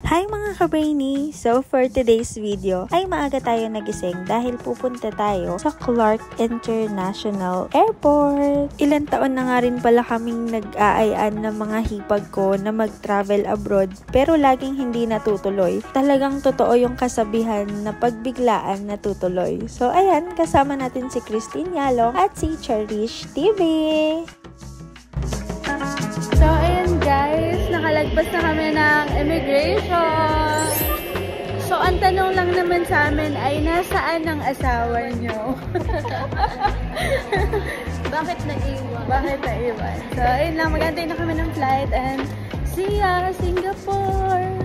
Hi mga ka-brainy! So for today's video ay maaga tayo nagising dahil pupunta tayo sa Clark International Airport. Ilang taon na nga rin pala kaming nag-aayaan ng mga hipag ko na mag-travel abroad pero laging hindi natutuloy. Talagang totoo yung kasabihan na pagbiglaan natutuloy. So ayan, kasama natin si Christine Yalong at si Cherish TV. So, ayan guys, nakalagpas na kami ng immigration. So, ang tanong lang naman sa amin ay, nasaan ang asawa nyo? Bakit naiwan? Bakit naiwan? So, ayun lang, mag-antay na kami ng flight and see ya, Singapore!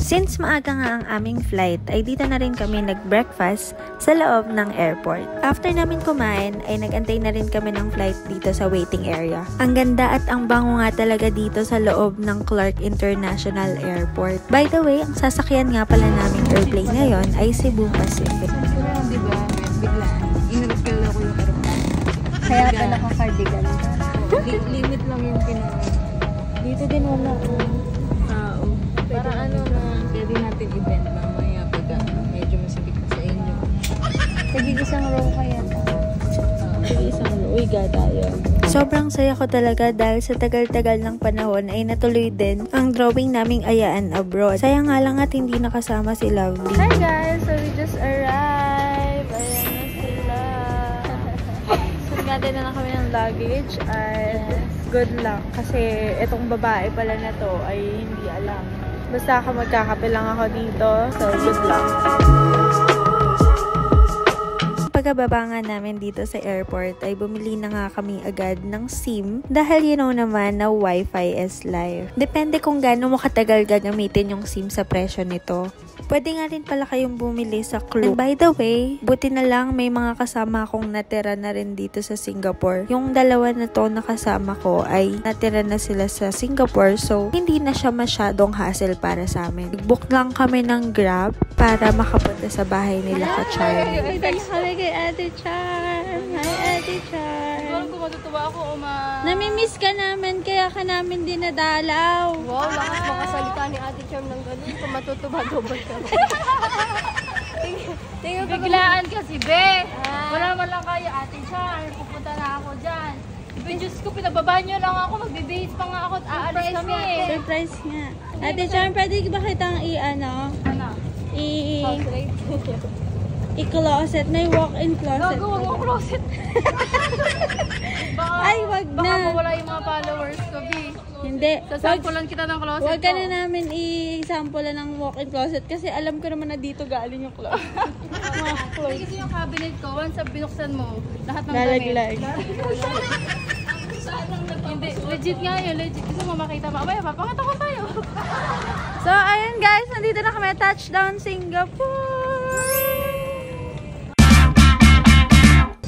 Since maaga nga ang aming flight, ay dito na rin kami nag-breakfast sa loob ng airport. After namin kumain, ay nag-antay na rin kami ng flight dito sa waiting area. Ang ganda at ang bango nga talaga dito sa loob ng Clark International Airport. By the way, ang sasakyan nga pala naming airplane ngayon ay Cebu Pacific. Diba? Biglaan. Inirapil ako yung aeroplane. Kaya pa naka-cardigan ka. Limit lang yung pinawa. Dito din wala ko. Para ano na pwede natin event mamaya pag medyo masabik sa inyo. Sige, isang row kaya. Sige, isang row. Uy, gada yun. Sobrang saya ko talaga dahil sa tagal-tagal ng panahon ay natuloy din ang drawing naming ayaan abroad. Sayang nga lang at hindi nakasama si Lovely. Hi guys! So we just arrived. Ayan na sila. So natin na kami ng luggage at good luck kasi itong babae pala na to ay hindi alam. Basta ako magkakape lang ako dito. So, good luck. Pagkababa nga namin dito sa airport ay bumili na nga kami agad ng SIM dahil you know naman na Wi-Fi is life. Depende kung gaano mo katagal gagamitin yung SIM sa presyo nito. Pwede nga rin pala kayong bumili sa Klook. And by the way, buti na lang may mga kasama akong natira na rin dito sa Singapore. Yung dalawa na to na kasama ko ay natira na sila sa Singapore, so hindi na siya masyadong hassle para sa amin. Nag-book lang kami ng Grab para makapunta sa bahay nila ka-Charm. Kami kay Ate Charm. Hi Ate Charm. Siguro kung matutuwa ako o Namimiss ka namin kaya ka namin dinadalaw. Wow, lakas makasalita ni Ate Charm ng ganun. Kung matutuwa-dobal ka. Biglaan kasi, be. Wala man lang kayo, Ate Charm. Pupunta na ako dyan. Be, Diyos ko, pinababa nyo lang ako. Magbe-base pa nga ako at aalis kami. Surprise nga. Ate Charm, pwede ba kitang Ano? i-closet? May walk-in closet. Gago, wag mo closet. Ay, wag na. Baka mawala yung mga followers ko, be. Hindi. Sasampulan kita ng closet ko. Wag ka na namin i-sample ng walk-in closet kasi alam ko naman na dito galing yung closet. Mga clothes. Kasi yung cabinet ko, once binuksan mo, lahat ng Lalaglag. Hindi, legit nga yun, legit. Gusto mo makita mo. Abay, papakita ko tayo. So, ayun guys, nandito na kami. Touchdown Singapore!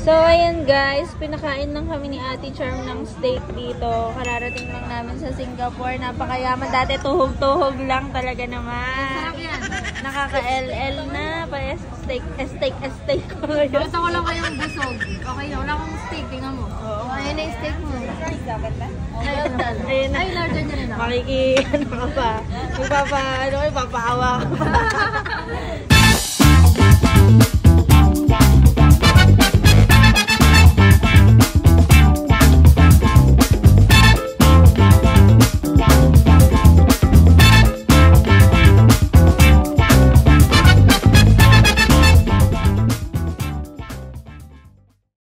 So, ayan guys, pinakain lang kami ni Ate Charm ng steak dito. Kararating lang namin sa Singapore. Napakayaman. Dati tuhog-tuhog lang talaga naman. Sarap yan. Nakaka-LL na. Parang steak. Basta ko lang kayong busog. Okay na, wala akong steak. Tingnan mo. Oo. Ayun na yung steak mo. Ayun na. Ay, larger nyo na. Ano ka pa? Magpapaawa ka pa.